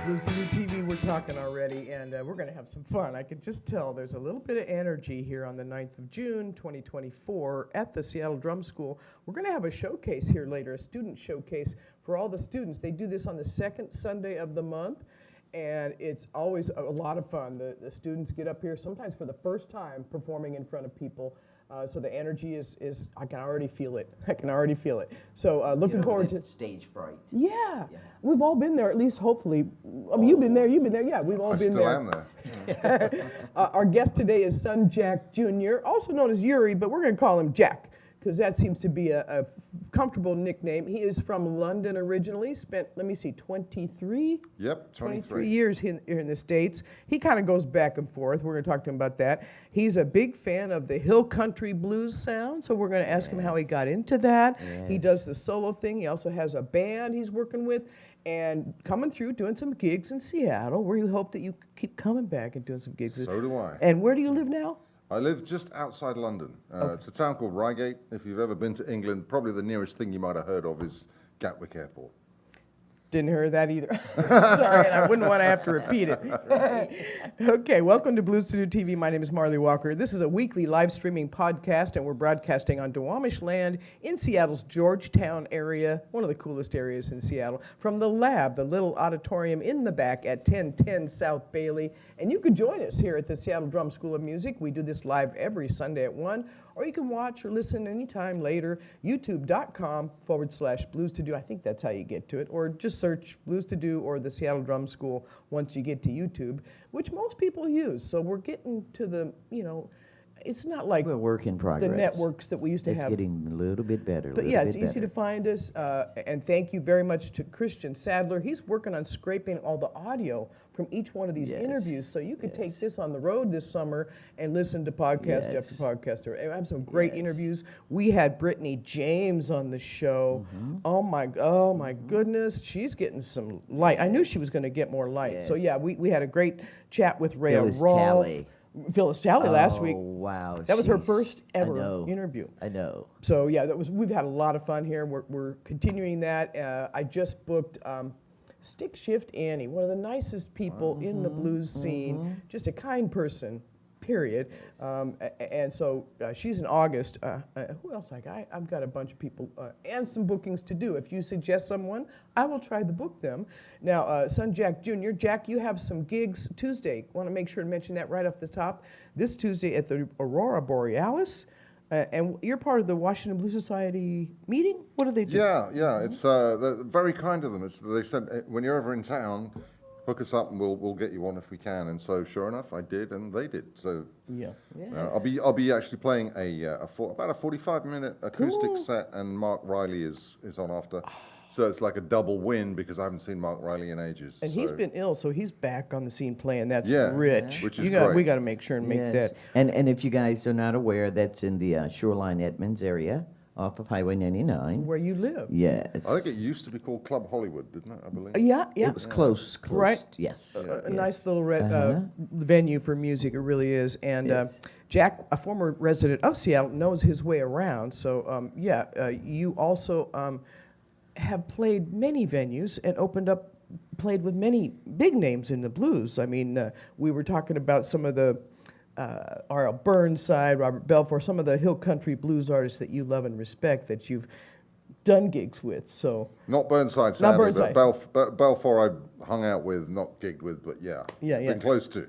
Blues to Do TV, we're talking already, and we're going to have some fun. I could just tell there's a little bit of energy here on the 9th of June, 2024, at the Seattle Drum School. We're going to have a showcase here later, a student showcase for all the students. They do this on the second Sunday of the month, and it's always a lot of fun. The students get up here, sometimes for the first time, performing in front of people. So the energy is, I can already feel it. I can already feel it. So looking forward to stage fright. Yeah, we've all been there, at least hopefully. I mean, you've been there, yeah, we've all been there. I still am there. Our guest today is son Jack Jr., also known as Yuri, but we're going to call him Jack, because that seems to be a comfortable nickname. He is from London originally, spent, let me see, 23? Yep, 23 years here in the States. He kind of goes back and forth. We're going to talk to him about that. He's a big fan of the hill country blues sound, so we're going to ask him how he got into that. He does the solo thing. He also has a band he's working with, and coming through, doing some gigs in Seattle. We hope that you keep coming back and doing some gigs. So do I. And where do you live now? I live just outside London. It's a town called Reigate. If you've ever been to England, probably the nearest thing you might have heard of is Gatwick Airport. Didn't hear that either. Sorry, and I wouldn't want to have to repeat it. Okay, welcome to Blues to Do TV. My name is Marlee Walker. This is a weekly live streaming podcast, and we're broadcasting on Duwamish land in Seattle's Georgetown area, one of the coolest areas in Seattle, from the lab, the little auditorium in the back at 1010 South Bailey. And you could join us here at the Seattle Drum School of Music. We do this live every Sunday at 1. Or you can watch or listen anytime later, youtube.com/Blues to Do. I think that's how you get to it. Or just search Blues to Do or the Seattle Drum School once you get to YouTube, which most people use. So we're getting to the, it's not like We're a work in progress. the networks that we used to It's have. getting a little bit better. But yeah, it's easy to find us. And thank you very much to Christian Sadler. He's working on scraping all the audio from each one of these interviews. So you could take this on the road this summer and listen to podcast after podcast. I have some great interviews. We had Brittany James on the show. Oh my goodness, she's getting some light. I knew she was going to get more light. So yeah, we had a great chat with Rhea Rolfe. Phyllis Talley last week. Oh, wow. That was her first ever interview. I know. So yeah, we've had a lot of fun here. We're continuing that. I just booked Stick Shift Annie, one of the nicest people in the blues scene, just a kind person, period. And so she's in August. Who else I got? I've got a bunch of people and some bookings to do. If you suggest someone, I will try to book them. Now, son Jack Jr., Jack, you have some gigs Tuesday. Want to make sure to mention that right off the top. This Tuesday at the Aurora Borealis. And you're part of the Washington Blues Society meeting? What do they do? Yeah. It's they're very kind of them. They said, when you're ever in town, hook us up and we'll get you on if we can. And so sure enough, I did and they did. So I'll be actually playing about a 45-minute acoustic set, and Mark Riley is on after. So it's like a double win because I haven't seen Mark Riley in ages. And he's been ill, so he's back on the scene playing. That's rich. Which is great. We got to make sure and make that. And if you guys are not aware, that's in the Shoreline Edmonds area off of Highway 99. Where you live. Yes. I think it used to be called Club Hollywood, didn't it, I believe? Yeah. It was close. Right. Yes. A nice little venue for music, it really is. And Jack, a former resident of Seattle, knows his way around. So, you also have played many venues and played with many big names in the blues. I mean, we were talking about some of the R.L. Burnside, Robert Belfour, some of the hill country blues artists that you love and respect that you've done gigs with. So not Burnside, sadly, but Belfour I've hung out with, not gigged with, but been close to.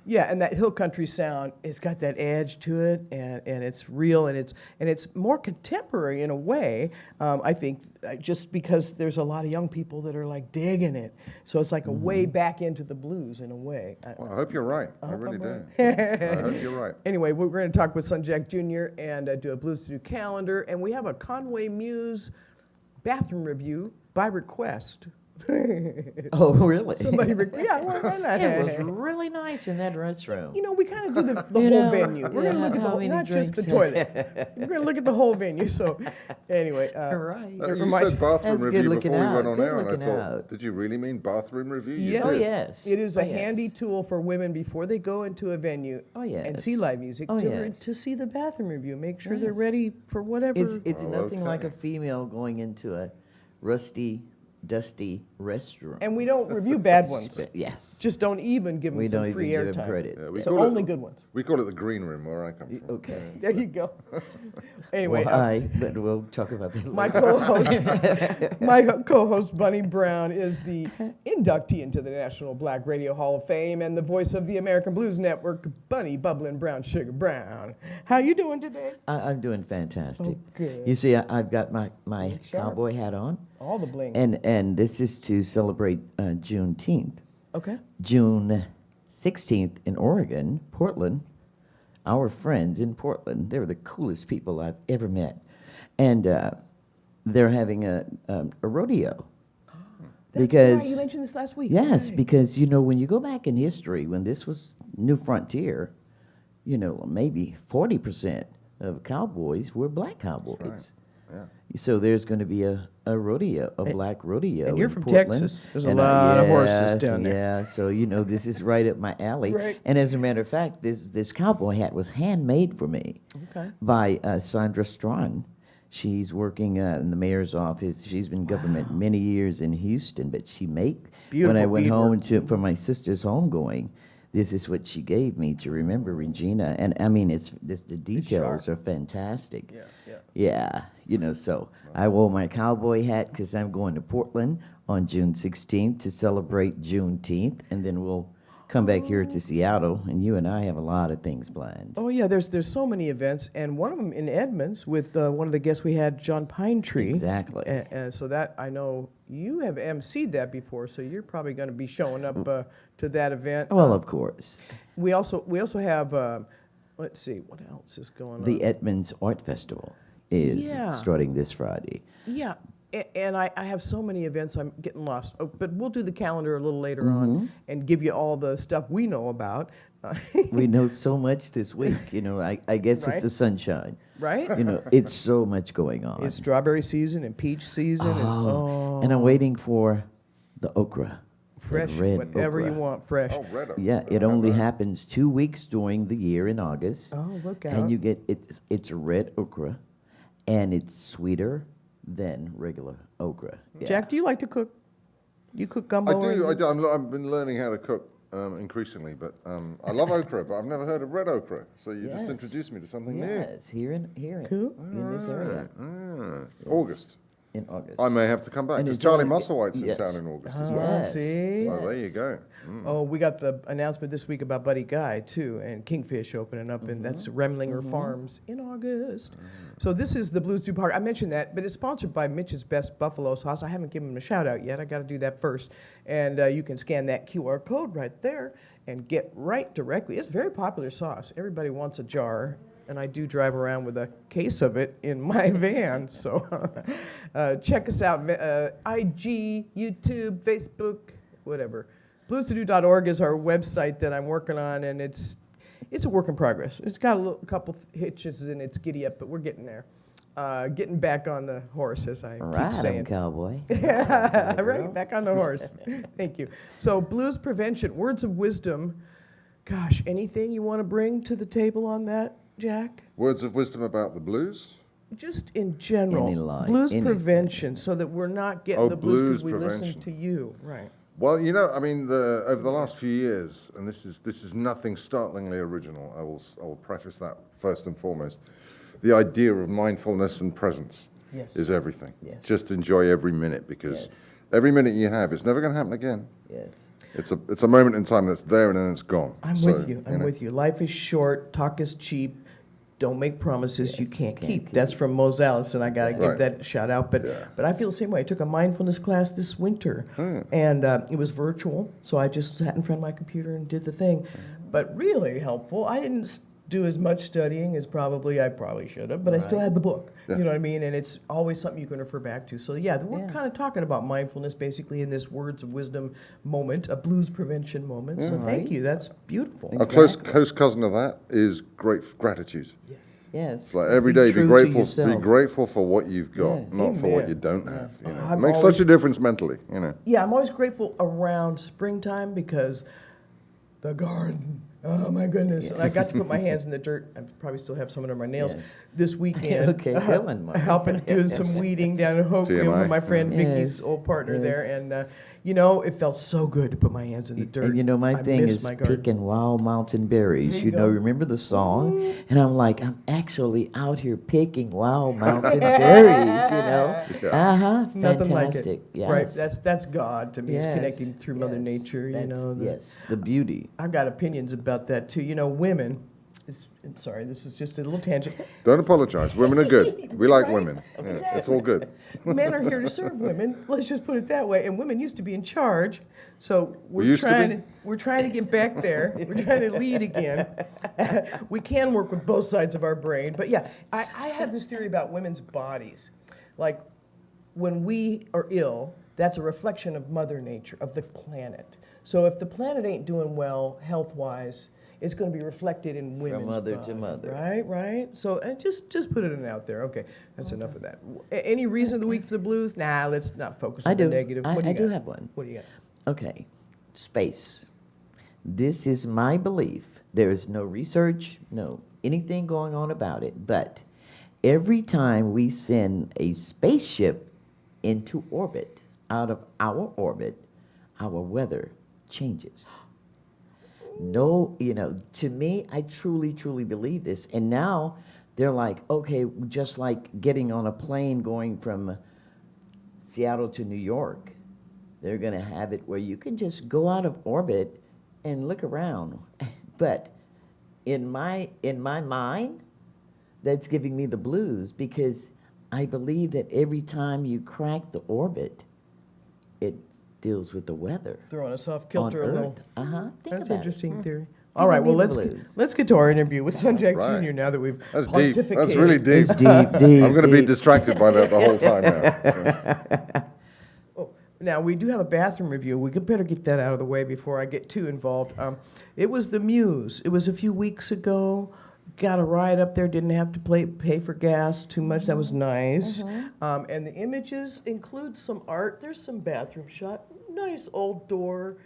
Yeah, and that hill country sound, it's got that edge to it, and it's real, and it's more contemporary in a way. I think just because there's a lot of young people that are like digging it, so it's like a way back into the blues in a way. Well, I hope you're right. I really do. I hope you're right. Anyway, we're going to talk with son Jack Jr. and do a Blues to Do calendar, and we have a Conway Muse bathroom review by request. Oh, really? Somebody, why not? It was really nice in that restroom. We kind of do the whole venue. We're going to look at the whole, not just the toilet. We're going to look at the whole venue. So, anyway. Right. You said bathroom review before we went on air, and I thought, out. Did you really mean bathroom review? Yes. Oh, yes. It is a handy tool for women before they go into a venue and see live music to see the bathroom review. Make sure they're ready for whatever. It's nothing like a female going into a rusty dusty restroom. And we don't review bad ones. Yes. Just don't even give them We some don't free even give airtime. 'em credit. Yeah, we So call it- only good ones. We call it the green room where I come from. Okay. There you go. Anyway, Well, hi, but we'll talk about that my later. co-host Bunny Brown is the inductee into the National Black Radio Hall of Fame and the voice of the American Blues Network, Bunny Bubbling Brown Sugar Brown. How you doing today? I'm doing fantastic. Oh, good. You see, I've got my Sharp. cowboy hat on, All the bling. and this is to celebrate Juneteenth. Okay. June 16th in Oregon, Portland. Our friends in Portland, they're the coolest people I've ever met. And they're having a rodeo. That's because, right. You mentioned this last week. yes, Right. because, when you go back in history, when this was New Frontier, maybe 40% of cowboys were black cowboys. Yeah. So there's going to be a rodeo, a black rodeo. and you're in from Portland. Texas. There's a And lot of horses yes, down there. Yeah, so this is right up my alley. Right. And as a matter of fact, this cowboy hat was handmade for me Okay. by Sandra Strawn. She's working in the mayor's office. She's been government many years in Houston, but when I Beautiful went beadwork. home for my sister's homegoing, this is what she gave me to remember Regina. And I mean, the details are fantastic. Yeah, so I wore my cowboy hat because I'm going to Portland on June 16th to celebrate Juneteenth, and then we'll come back here to Seattle, and you and I have a lot of things planned. Oh yeah, there's so many events, and one of them in Edmonds with one of the guests we had, John Pinetree. Exactly. And so that I know you have emceed that before, so you're probably going to be showing up to that event. Well, of course. We also have let's see what else is going on. The Edmonds Art Festival is Yeah. starting this Friday. Yeah, and I have so many events, I'm getting lost. Oh, but we'll do the calendar a little later Mm-hmm. on and give you all the stuff we know about. We know so much this week. I guess Right? it's the sunshine. Right? It's so much going on. It's strawberry season and peach season. And I'm waiting for the okra. the Fresh, red whatever you okra. want, fresh. Oh, red okra. Yeah, it only happens 2 weeks during the year in August. Oh, look out. And you get it's a red okra, and it's sweeter than regular okra. Yeah. Jack, do you like to cook? You cook gumbo? I or do. anything? I've been learning how to cook increasingly, but I love okra, but I've never heard of red okra. So you just Yes. introduced me to something Yes, here in Cool. in this area new. August. in August. I may have to come back And because it's Charlie only- Musselwhite's in yes. town in August as Oh, well. Yes. see? So there you go. Oh, we got the announcement this week about Buddy Guy, too, and Kingfish opening up, and that's Remlinger Farms in August. So this is the Blues Do Park. I mentioned that, but it's sponsored by Mitch's Best Buffalo Sauce. I haven't given him a shout-out yet. I got to do that first. And you can scan that QR code right there and get right directly. It's a very popular sauce. Everybody wants a jar, and I do drive around with a case of it in my van. So check us out, IG, YouTube, Facebook, whatever. Bluestodoo.org is our website that I'm working on, and it's a work in progress. It's got a couple hitches in its giddy up, but we're getting there. Getting back on the horse, as I keep Ride 'em, saying. cowboy. Right, back on the horse. Thank you. So, blues prevention, words of wisdom. Gosh, anything you want to bring to the table on that, Jack? Words of wisdom about the blues? Just in general, Any line, blues anything. prevention, so that we're not getting Oh, the blues because blues we listen prevention. to you. Right. Well, I mean, over the last few years, and this is nothing startlingly original. I will preface that first and foremost. The idea of mindfulness and presence Yes. is everything. Yes. Just enjoy every minute because Yes. every minute you have, it's never going to happen again. Yes. It's a moment in time that's there and then it's gone. I'm So, with you. I'm with you. Life is short. Talk is cheap. Don't make promises you Yes, can't can't keep. keep. That's from Mose Allison. I gotta give Right. that a shout out. But Yeah. but I feel the same way. I took a mindfulness class this winter, and it was virtual. So I just sat in front of my computer and did the thing. But really helpful. I didn't do as much studying as I probably should have, but I still had the book. Yeah. You know what I mean? And it's always something you can refer back to. So yeah, we're Yes. kind of talking about mindfulness basically in this words of wisdom moment, a blues prevention moment. So thank Right. you. That's beautiful. A close cousin of that is gratitude. Yes. Yes. It's like every day, be true to grateful yourself. for what you've got, Yes. not for what Amen. you don't have. You know, I'm it makes always- such a difference mentally. Yeah, I'm always grateful around springtime because the garden Oh my goodness! And I got to put my hands in the dirt. I probably still have some under my nails Yes. this weekend. Okay, good one, Mark. Helping doing some weeding down in Hoquiam TMI. with my friend Vicky's Yes, old partner there, yes. and you know, it felt so good to put my hands in the dirt. And you know, my I thing miss is my garden. picking wild mountain berries. There You you know, go. remember the song? And I'm like, I'm actually out here picking wild mountain berries, you know? Yeah. Uh-huh, Nothing like fantastic. it. Yes. Right. That's God to me. It's Yes, connecting through Mother yes. Nature. You That's- know. yes, the beauty. I've got opinions about that too. You know, women. I'm sorry, this is just a little tangent. Don't apologize. Women are good. We like Right? women. Yeah, Exactly. it's all good. Men are here to serve women. Let's just put it that way. And women used to be in charge, so We used to be? we're trying to get back there. We're trying to lead again. We can work with both sides of our brain, but yeah, I have this theory about women's bodies. Like when we are ill, that's a reflection of Mother Nature, of the planet. So if the planet ain't doing well health-wise, it's going to be reflected in women's mother body, to mother. Right. So and just put it out there. Okay, that's enough of that. Any reason of the week for the blues? Nah, let's not focus on I the do. negative. I What do you do got? have one. What do you got? Okay, space. This is my belief. There is no research, no anything going on about it, but every time we send a spaceship into orbit, out of our orbit, our weather changes. No, you know, to me, I truly, truly believe this. And now they're like, okay, just like getting on a plane going from Seattle to New York, they're going to have it where you can just go out of orbit and look around. But in my mind, that's giving me the blues because I believe that every time you crack the orbit, it deals with the weather Throwing us off on kilter a little. Earth. Uh-huh. Think That's about interesting it. theory. All right, Giving well me the let's blues. let's get to our interview with Sunjack Right. Jr. Now that we've That's deep. pontificated. That's really deep. It's deep, deep. I'm going to be deep. distracted by that the whole time now. So. Oh, now, we do have a bathroom review. We could better get that out of the way before I get too involved. It was the Muse. It was a few weeks ago. Got a ride up there, didn't have to pay for gas too much. That was nice. And the images include some art. There's some bathroom shot. Nice old door.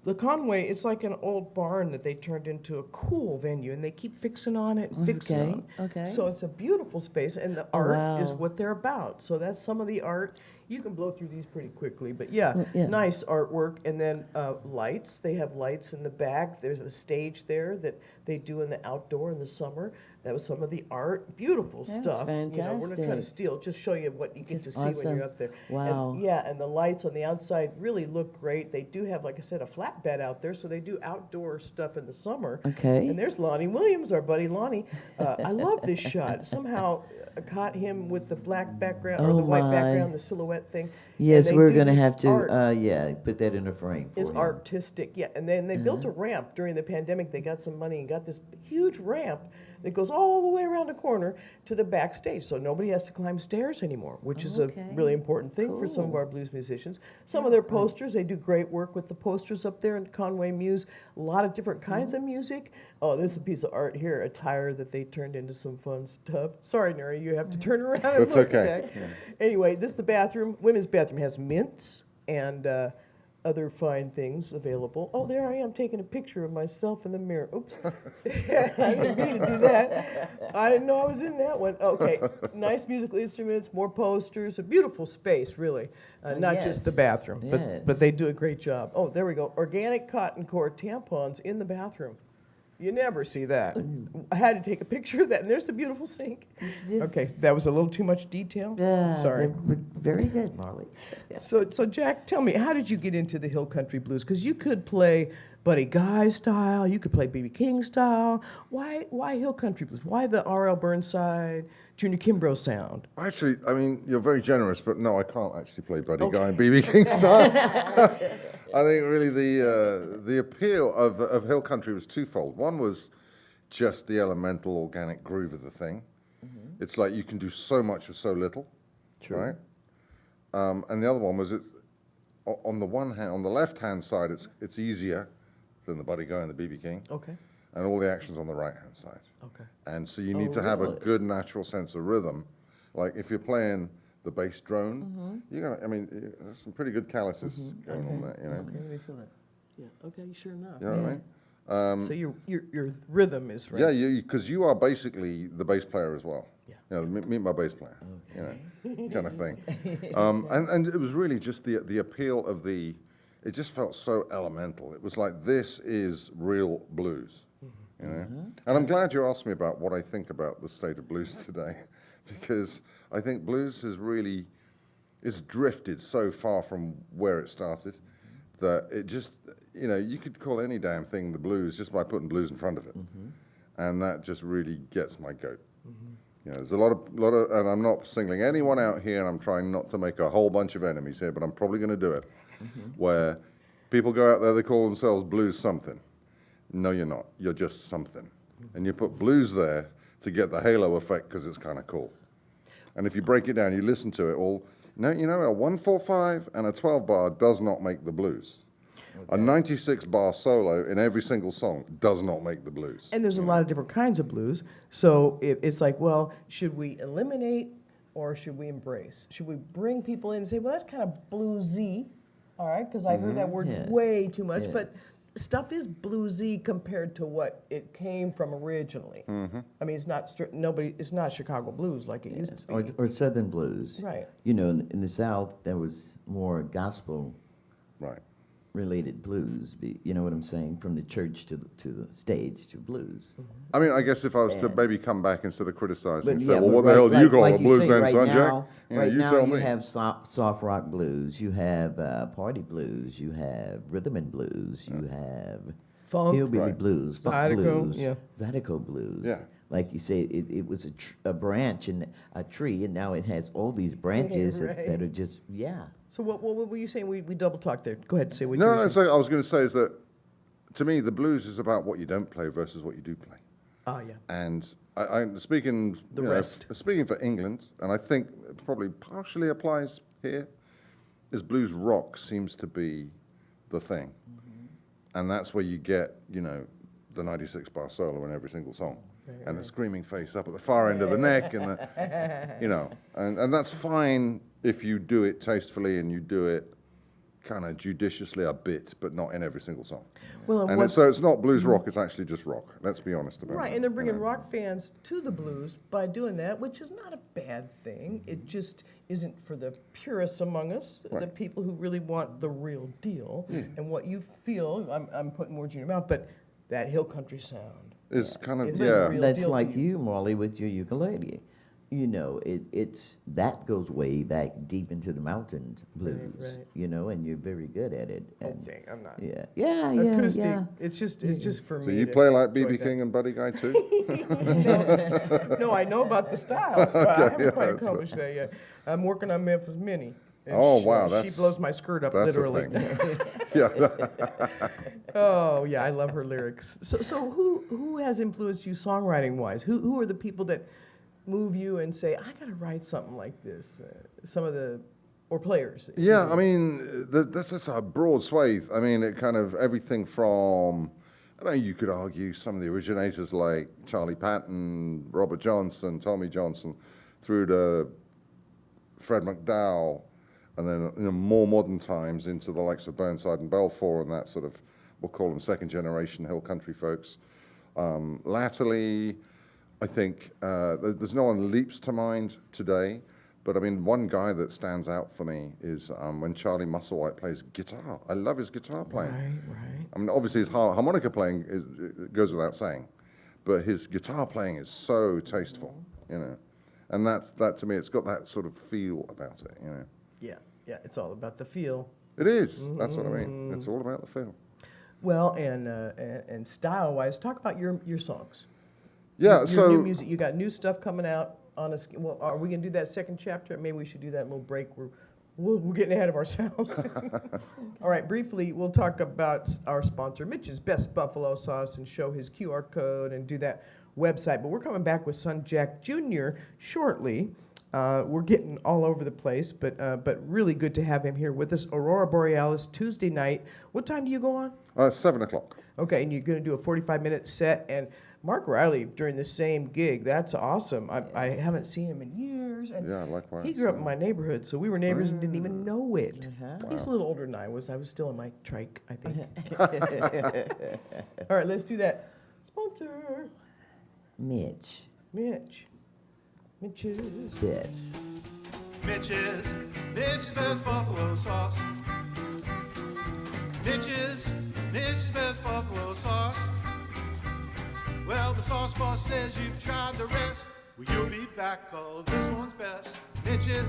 The Conway, it's like an old barn that they turned into a cool venue, and they keep fixing on it and fixing Okay, on it. okay. So it's a beautiful space, and the Oh, art is wow. what they're about. So that's some of the art. You can blow through these pretty quickly, but yeah, Yeah. nice artwork. And then lights. They have lights in the back. There's a stage there that they do in the outdoor in the summer. That was some of the art. Beautiful That's stuff. You know, we're not trying to fantastic. steal. Just show you what you get That's to see when awesome. you're up there. Wow. And, yeah, and the lights on the outside really look great. They do have, like I said, a flatbed out there, so they do outdoor stuff in the summer. Okay. And there's Lonnie Williams, our buddy Lonnie. I love this shot. Somehow caught him with the black background or Oh, the white my. background, the silhouette thing. Yes, And they we're do going to this have to, art. put that in a frame for It's him. artistic, yeah. And then they built a ramp during the pandemic. They got some money and got this huge ramp that goes all the way around the corner to the backstage. So nobody has to climb stairs anymore, which is a Okay. really important thing for some of Cool. our blues musicians. Some of their posters, they do great work with the posters up there in Conway Muse. A lot of different kinds of music. Oh, there's a piece of art here, a tire that they turned into some fun stuff. Sorry, Nuri, you have to turn around and That's look okay. at that. Anyway, this is the bathroom. Women's bathroom has mints and other fine things available. Oh, there I am taking a picture of myself in the mirror. Oops. I didn't mean to do that. I didn't know I was in that one. Okay, nice musical instruments, more posters, a beautiful space, really. Not just yes. the bathroom, Yes. but they do a great job. Oh, there we go. Organic cotton cord tampons in the bathroom. You never see that. I had to take a picture of that, and there's the beautiful sink. Okay, that was a little too much detail. Yeah, Sorry. they were very good, Marlee. So Jack, tell me, how did you get into the Hill Country Blues? Because you could play Buddy Guy style, you could play B.B. King style. Why Hill Country Blues? Why the R.L. Burnside, Junior Kimbrough sound? Actually, I mean, you're very generous, but no, I can't actually play Buddy Guy and B.B. King style. I think really the appeal of Hill Country was twofold. One was just the elemental organic groove of the thing. Mm-hmm. It's like you can do so much with so little, right? And the other one was on the one hand, on the left-hand side, it's easier than the Buddy Guy and the B.B. King. Okay. And all the action's on the right-hand side. Okay. And so you need to have a really? good natural sense of rhythm. Like if you're playing the bass drone, you're gonna, I mean, there's some pretty good calluses going on there, you know? Okay, let me feel that. Yeah, okay, sure enough. You know what I mean? So your rhythm is right. Yeah, because you are basically the bass player as well. Yeah. You know, meet my bass player, kind of thing. And it was really just the appeal of it just felt so elemental. It was like, this is real blues, you know? And I'm glad you asked me about what I think about the state of blues today, because I think blues it's drifted so far from where it started that it just, you could call any damn thing the blues just by putting blues in front of it. And that just really gets my goat. There's a lot of, and I'm not singling anyone out here, and I'm trying not to make a whole bunch of enemies here, but I'm probably going to do it, where people go out there, they call themselves blues something. No, you're not. You're just something. And you put blues there to get the halo effect because it's kind of cool. And if you break it down, you listen to it all, a 1-4-5 and a 12-bar does not make the blues. Okay. A 96-bar solo in every single song does not make the blues. And there's a lot of different kinds of blues. So it's like, well, should we eliminate or should we embrace? Should we bring people in and say, well, that's kind of bluesy, all right? Because I heard that word way too much. Yes. But stuff is bluesy compared to what it came from originally. I mean, it's not it's not Chicago blues like it used to be. Or Southern blues. Right. In the South, there was more gospel. Right. Related blues, you know what I'm saying? From the church to the stage to blues. I mean, I guess if I was to maybe come back instead of criticizing and say, yeah, well, what the hell do you call a blues band, son, Jack? Right You now, tell me. you have soft rock blues, you have party blues, you have rhythm and blues, you have funk, hillbilly blues, funk Zydeco, blues, Zydeco blues. Yeah. Like you say, it was a branch and a tree, and now it has all these branches that are just, So what were you saying? We double talked there. Go ahead and say what you No, were no, saying. so I was going to say is that, to me, the blues is about what you don't play versus what you do play. Oh, yeah. And I'm speaking, speaking for England, and I think it probably partially applies here, is blues rock seems to be the thing. And that's where you get, the 96-bar solo in every single song. And the screaming face up at the far end of the neck, and and that's fine if you do it tastefully and you do it kind of judiciously a bit, but not in every single song. Well, so it's not blues rock; it's actually just rock. Let's be honest about it. Right, and they're bringing rock fans to the blues by doing that, which is not a bad thing. It just isn't for the purists among us, the people who really want the real deal, and what you feel. I'm putting words in your mouth, but that hill country sound. It's kind of, That's like you, Marlee, with your ukulele. It's that goes way back deep into the mountain blues, and you're very good at it. And I'm not. Acoustic. Yeah. It's just for me. So you play like B.B. King and Buddy Guy too? No, I know about the styles, but I haven't quite accomplished that yet. I'm working on Memphis Minnie. And wow, she blows my skirt up, literally. Oh, yeah, I love her lyrics. So who has influenced you songwriting-wise? Who are the people that move you and say, I got to write something like this? Or players? Yeah, I mean, that's a broad swathe. I mean, it kind of everything from, you could argue some of the originators like Charlie Patton, Robert Johnson, Tommy Johnson, through to Fred McDowell, and then more modern times into the likes of Burnside and Balfour and that sort of, we'll call them second generation hill country folks. Latterly, I think there's no one leaps to mind today, but I mean, one guy that stands out for me is when Charlie Musselwhite plays guitar. I love his guitar playing. Right. I mean, obviously his harmonica playing it goes without saying, but his guitar playing is so tasteful, and that to me, it's got that sort of feel about it, Yeah, it's all about the feel. It is. That's what I mean. It's all about the feel. Well, and style-wise, talk about your songs. Yeah, your new music. You got new stuff coming out on us. Well, are we gonna do that second chapter? Maybe we should do that little break. We're getting ahead of ourselves. All right, briefly, we'll talk about our sponsor, Mitch's Best Buffalo Sauce, and show his QR code and do that website. But we're coming back with Son Jack Jr. shortly. We're getting all over the place, but really good to have him here with us. Aurora Borealis, Tuesday night. What time do you go on? 7 o'clock. Okay, and you're going to do a 45-minute set. And Mark Riley during the same gig. That's awesome. I haven't seen him in years. And Yeah, likewise. he grew up in my neighborhood, so we were neighbors and didn't even know it. He's a little older than I was. I was still in my trike, I think. All right, let's do that. Sponsor. Mitch. Mitch's. Yes. Mitch's best buffalo sauce. Mitch's best buffalo sauce. Well, the sauce boss says you've tried the rest. Well, you'll be back, cause this one's best. Mitch's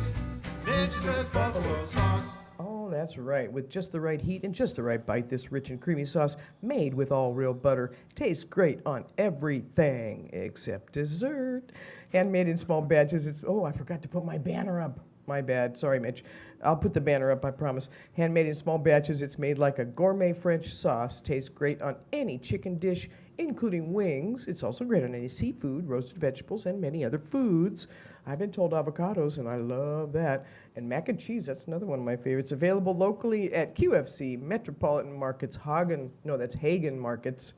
best buffalo sauce. Oh, that's right. With just the right heat and just the right bite, this rich and creamy sauce, made with all real butter, tastes great on everything except dessert. Handmade in small batches. I forgot to put my banner up. My bad. Sorry, Mitch. I'll put the banner up, I promise. Handmade in small batches, it's made like a gourmet French sauce. Tastes great on any chicken dish, including wings. It's also great on any seafood, roasted vegetables, and many other foods. I've been told avocados, and I love that. And mac and cheese, that's another one of my favorites. Available locally at QFC, Metropolitan Markets, Hagen Markets.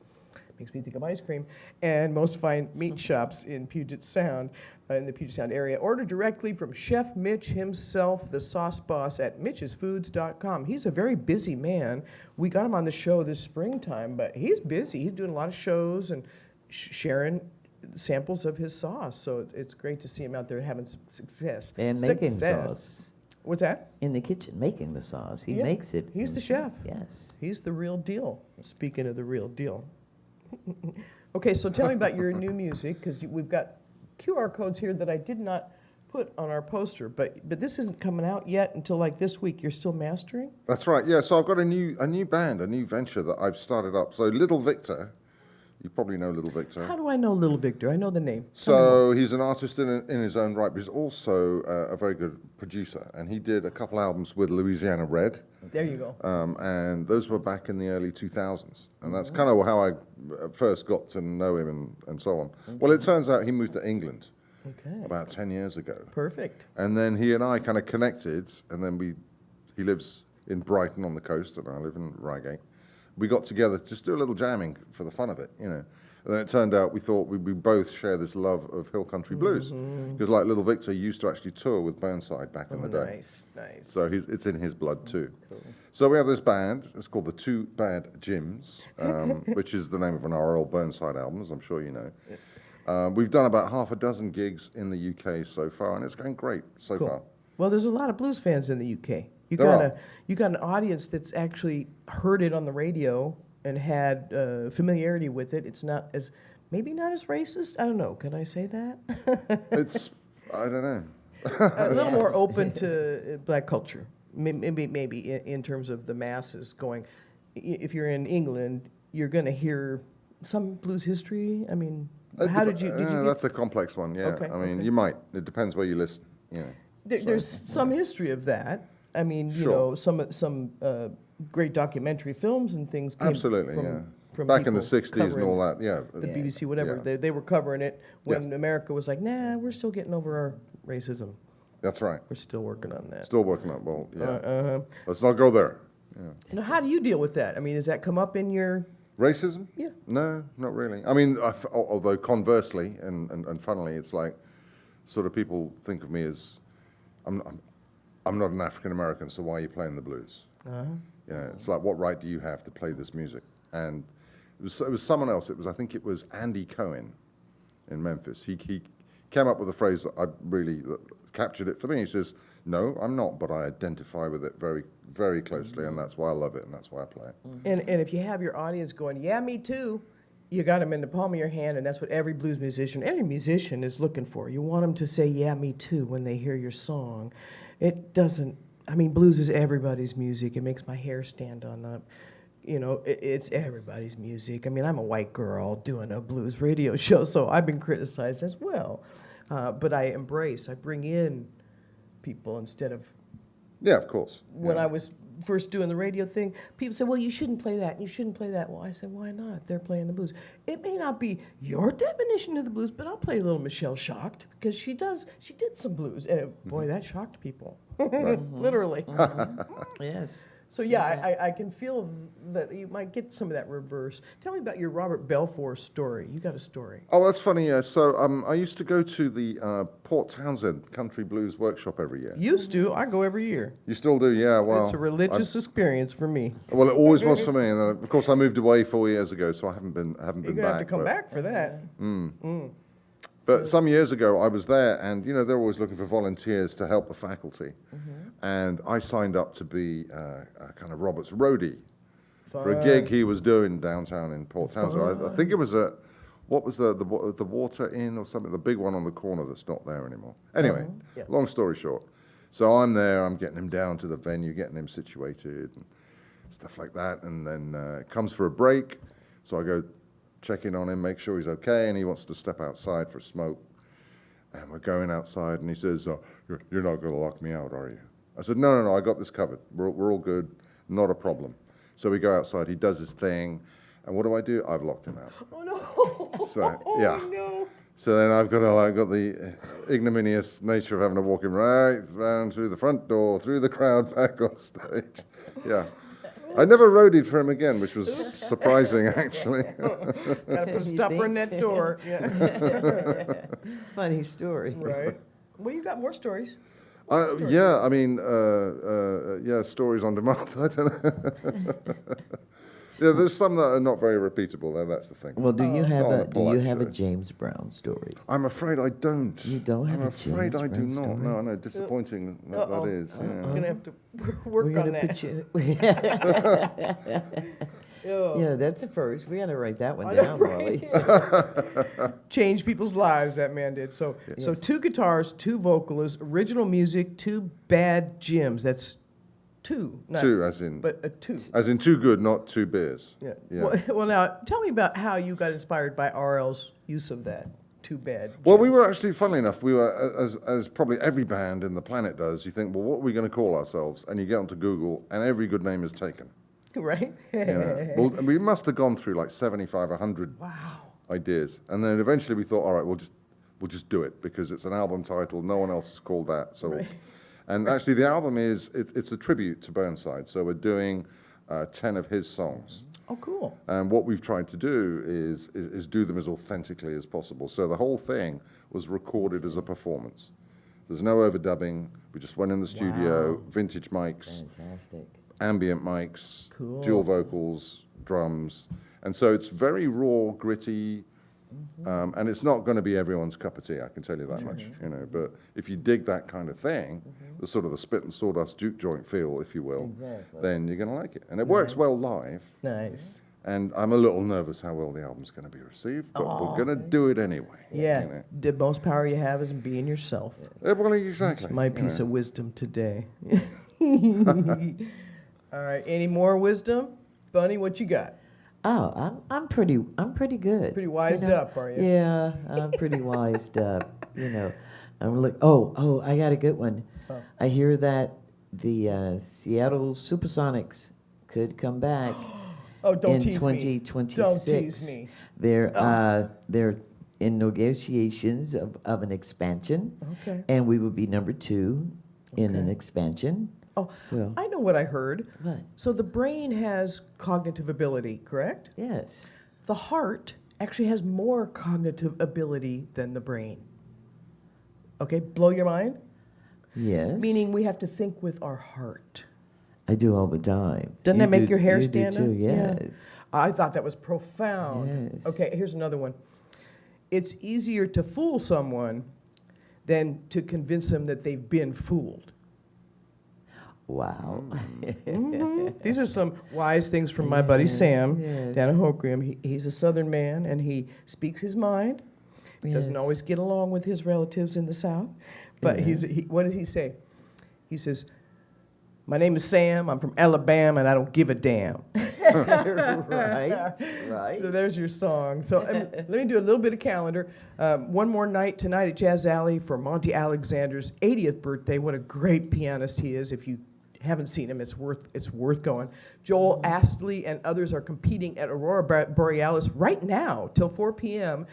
Makes me think of ice cream. And most fine meat shops in Puget Sound, in the Puget Sound area. Order directly from Chef Mitch himself, the sauce boss, at mitchesfoods.com. He's a very busy man. We got him on the show this springtime, but he's busy. He's doing a lot of shows and sharing samples of his sauce. So it's great to see him out there having some success. And making sauce. What's that? In the kitchen, making the sauce. He makes it. He's the chef. Yes. He's the real deal. Speaking of the real deal. Okay, so tell me about your new music, because we've got QR codes here that I did not put on our poster, but this isn't coming out yet until like this week. You're still mastering? That's right. Yeah. So I've got a new band, a new venture that I've started up. So Little Victor, you probably know Little Victor. How do I know Little Victor? I know the name. So he's an artist in his own right, but he's also a very good producer. And he did a couple albums with Louisiana Red. There you go. And those were back in the early 2000s. And that's kind of how I first got to know him and so on. Okay. Well, it turns out he moved to England about 10 years ago. Perfect. And then he and I kind of connected, and then he lives in Brighton on the coast, and I live in Reigate. We got together to just do a little jamming for the fun of it, you know. And then it turned out we thought we both share this love of hill country blues. Because like Little Victor used to actually tour with Burnside back in the day. Nice. So it's in his blood too. Cool. So we have this band, it's called the Two Bad Jims, which is the name of an R.L. Burnside album, as I'm sure you know. We've done about half a dozen gigs in the UK so far, and it's going great so far. Well, there's a lot of blues fans in the UK. You got an audience that's actually heard it on the radio and had familiarity with it. It's maybe not as racist. I don't know. Can I say that? I don't know. A little more open to black culture. Maybe in terms of the masses going. If you're in England, you're going to hear some blues history. I mean, how did you that's a complex one, yeah. Okay, I mean, you might. It depends where you listen. Yeah. There's some history of that. I mean, you know, some great documentary films and things came from back in the people 60s and all that, yeah. The BBC, whatever. Yeah. They were covering it when America was like, nah, we're still getting over our racism. That's right. We're still working on that. Still working on it. Well, yeah. Let's not go there. Yeah. Now, how do you deal with that? I mean, does that come up in your... Racism? Yeah. No, not really. I mean, although conversely, and funnily, it's like sort of people think of me as, I'm not an African American, so why are you playing the blues? You know, it's like, what right do you have to play this music? And it was someone else. I think it was Andy Cohen in Memphis. He came up with a phrase that really captured it for me. He says, "No, I'm not, but I identify with it very, very closely, and that's why I love it, and that's why I play it." And if you have your audience going, yeah, me too, you got them in the palm of your hand, and that's what every blues musician, every musician is looking for. You want them to say, yeah, me too, when they hear your song. It doesn't, I mean, blues is everybody's music. It makes my hair stand on up. You know, it's everybody's music. I mean, I'm a white girl doing a blues radio show, so I've been criticized as well. But I bring in people instead of... Yeah, of course. When I was first doing the radio thing, people said, well, you shouldn't play that, and you shouldn't play that. Well, I said, why not? They're playing the blues. It may not be your definition of the blues, but I'll play a little Michelle Shocked, because she did some blues. And boy, that shocked people. Literally. Yes. So yeah, I can feel that you might get some of that reverse. Tell me about your Robert Belfour story. You got a story. Oh, that's funny. Yeah. So I used to go to the Port Townsend Country Blues Workshop every year. Used to. I go every year. You still do? Yeah. Well, It's a religious experience for me. well, it always was for me, and then of course I moved away 4 years ago, so I haven't been You're back. going to have to come but- back for that. But some years ago, I was there, and they're always looking for volunteers to help the faculty, and I signed up to be a kind of Robert's roadie for a gig he was doing downtown in Port Townsend. I think it was what was the Water Inn or something, the big one on the corner that's not there anymore. Anyway, Yeah. long story short, so I'm there, I'm getting him down to the venue, getting him situated, and stuff like that, and then it comes for a break, so I go check in on him, make sure he's okay, and he wants to step outside for a smoke. And we're going outside, and he says, you're not going to lock me out, are you? I said, no, I got this covered. We're all good, not a problem. So we go outside, he does his thing, and what do? I've locked him out. Oh, no. So, yeah. Oh, no. So then I've got the ignominious nature of having to walk him right round through the front door, through the crowd, back on stage. Yeah. I never roadied for him again, which was surprising, actually. Got to put a stopper in that door. Yeah. Funny story. Right. Well, you got more stories. Yeah, I mean, stories on demand. I don't know. Yeah, there's some that are not very repeatable, though. That's the thing. Well, do you have Not on a a polite a show. James Brown story? I'm afraid I don't. You don't have I'm a afraid James I do Brown not. story? No, I know. Disappointing that is. I'm Yeah. going to have to work We're on gonna that. put you. Yeah. Yeah, that's a first. We got to write that one I know, down, right? Marlee. Change people's lives, that man did. So Yes. 2 guitars, 2 vocalists, original music, 2 bad Jims. That's 2. Not, Two, as in But a 2. too good, not 2 beers. Yeah. Yeah. Well, now, tell me about how you got inspired by RL's use of that. 2 bad. Well, Jims. we were actually, funnily enough, we were, as probably every band in the planet does, you think, well, what are we going to call ourselves? And you get onto Google, and every good name is taken. Right? Well, and we must have gone through like 75, 100 ideas. And then eventually we thought, all right, we'll just do it, because it's an album title, no one else has called that. So, and actually the album it's a tribute to Burnside. So we're doing 10 of his songs. Oh, cool. And what we've tried to do is do them as authentically as possible. So the whole thing was recorded as a performance. There's no overdubbing. We just went in the studio, vintage mics, Fantastic. ambient mics, Cool. dual vocals, drums. And so it's very raw, gritty, and it's not going to be everyone's cup of tea, I can tell you that much. But if you dig that kind of thing, the sort of the spit and sawdust juke joint feel, if you will, Exactly. then you're going to like it. And it works well live. Nice. And I'm a little nervous how well the album's going to be received, but we're going to do it anyway. Yeah. The most power you have is in being yourself. Well, exactly. My piece of wisdom today. All right. Any more wisdom? Bunny, what you got? Oh, I'm pretty good. Pretty wised up, are you? Yeah, I'm pretty wised up. I'm like, oh, I got a good one. Oh. I hear that the Seattle Supersonics could come back Oh, don't in tease me. 2026. Don't tease me. They're in negotiations of an expansion, Okay. and we will be number 2 in an Okay. expansion. Oh, So I know what I heard. what? So the brain has cognitive ability, correct? Yes. The heart actually has more cognitive ability than the brain. Okay, blow your mind? Yes. Meaning we have to think with our heart. I do all the time. Doesn't You that make do- your hair you stand do too, up? Yeah. Yes. I thought that was profound. Yes. Okay, here's another one. It's easier to fool someone than to convince them that they've been fooled. Wow. These are some wise things from my buddy Sam yes. down in Hoquiam. He's a Southern man, and he speaks his mind. He doesn't Yes. always get along with his relatives in the South. But what does he say? He says, my name is Sam, I'm from Alabama, and I don't give a damn. right. So there's your song. So let me do a little bit of calendar. One more night tonight at Jazz Alley for Monty Alexander's 80th birthday. What a great pianist he is. If you haven't seen him, it's worth going. Joel Astley and others are competing at Aurora Borealis right now till 4 p.m.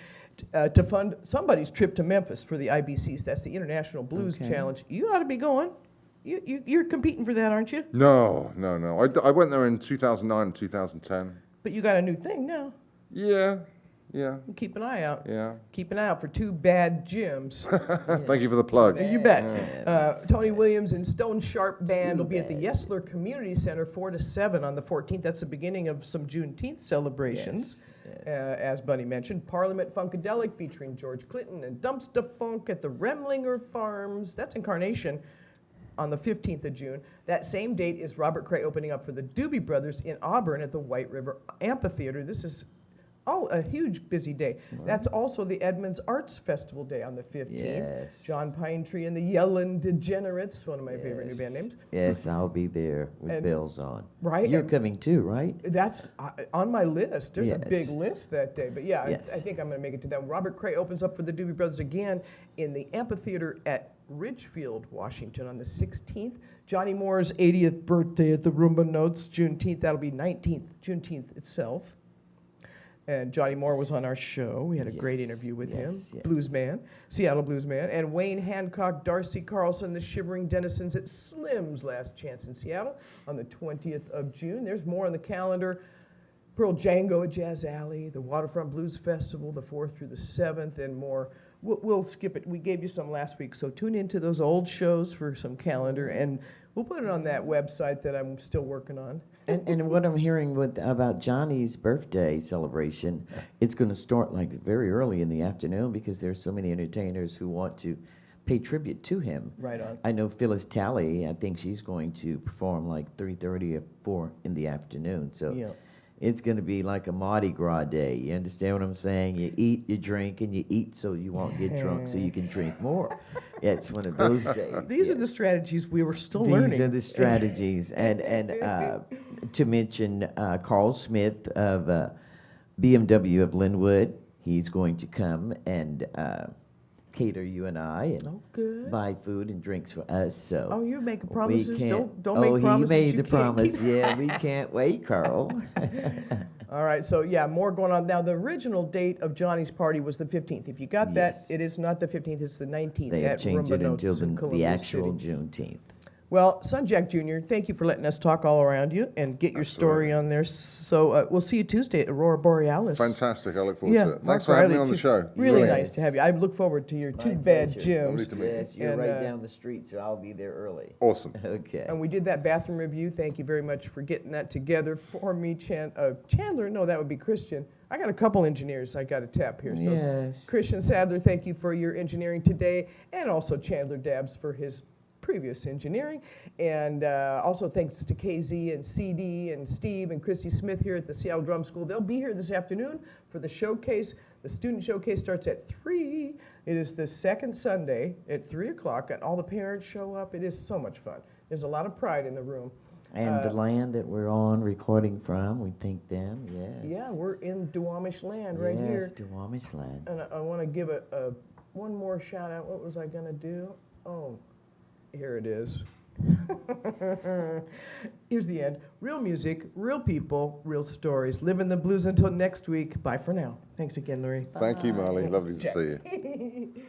To fund somebody's trip to Memphis for the IBCs. That's the International Blues Okay. Challenge. You ought to be going. You're competing for that, aren't you? No. I went there in 2009 and 2010. But you got a new thing now. Yeah. Keep an eye out. Yeah. Keep an eye out for Two Bad Gyms. Thank you for the plug. You bet. Tony Williams and Stone Sharp Band will be at the Yesler Community Center 4 to 7 on the 14th. That's the beginning of some Juneteenth celebrations. As Bunny mentioned, Parliament Funkadelic featuring George Clinton and Dumpsta Funk at the Remlinger Farms. That's in Carnation on the 15th of June. That same date is Robert Cray opening up for the Doobie Brothers in Auburn at the White River Amphitheater. This is a huge busy day. That's also the Edmonds Arts Festival Day on the 15th. Yes. John Pinetree and the Yellin' Degenerates, one of my favorite new band names. Yes, I'll be there with bells on. Right. You're coming too, right? That's on my list. There's a Yes. big list that day. But yeah, Yes. I think I'm going to make it to them. Robert Cray opens up for the Doobie Brothers again in the amphitheater at Ridgefield, Washington on the 16th. Johnny Moore's 80th birthday at the Roomba Notes, Juneteenth. That'll be 19th, Juneteenth itself. And Johnny Moore was on our show. We had a great interview with him. Yes. Blues man, Seattle blues man. And Wayne Hancock, Darcy Carlson, the Shivering Denizens at Slim's Last Chance in Seattle on the 20th of June. There's more on the calendar. Pearl Django at Jazz Alley, the Waterfront Blues Festival, the 4th through the 7th, and more. We'll skip it. We gave you some last week, so tune into those old shows for some calendar, and we'll put it on that website that I'm still working on. And what I'm hearing about Johnny's birthday celebration, it's going to start like very early in the afternoon because there's so many entertainers who want to pay tribute to him. Right on. I know Phyllis Talley, I think she's going to perform like 3:30 or 4 in the afternoon. So it's going to be like a Mardi Gras day. You understand what I'm saying? You eat, you drink, and you eat so you won't get drunk so you can drink more. It's one of those days. These are the strategies we were still learning. These are the strategies. and to mention Carl Smith of BMW of Linwood, he's going to come and cater you and I and buy food and drinks for us. So you're making promises. Don't Oh, make promises. he made you the can't promise. keep. Yeah, we can't wait, Carl. All right, so yeah, more going on. Now, the original date of Johnny's party was the 15th. If you got that, Yes. it is not the 15th, it's the 19th They at have changed Roomba it Notes until in the Columbia actual City. Juneteenth. Well, Sunjack Jr., thank you for letting us talk all around you and get your story on there. So we'll see you Tuesday at Aurora Borealis. Fantastic. I look forward to it. Mark Thanks for having me Riley, on the too. show. Really Yes. nice to have you. I look forward to your Two My Bad pleasure. Lovely Gyms. to meet you. Yes, you're And, right down the street, so I'll be there early. Awesome. Okay. And we did that bathroom review. Thank you very much for getting that together for me, Chandler. No, that would be Christian. I got a couple engineers I got to tap here. So Yes. Christian Sadler, thank you for your engineering today, and also Chandler Dabbs for his previous engineering. And also thanks to KZ and CD and Steve and Christy Smith here at the Seattle Drum School. They'll be here this afternoon for the showcase. The student showcase starts at 3. It is the second Sunday at 3 o'clock, and all the parents show up. It is so much fun. There's a lot of pride in the room. And the land that we're on recording from, we thank them, yes. Yeah, we're in Duwamish land right here. Yes, Duwamish land. And I want to give one more shout out. What was I going to do? Oh, here it is. Here's the end. Real music, real people, real stories. Live in the blues until next week. Bye for now. Thanks again, Larry. Thank you, Marlee. Lovely to see you.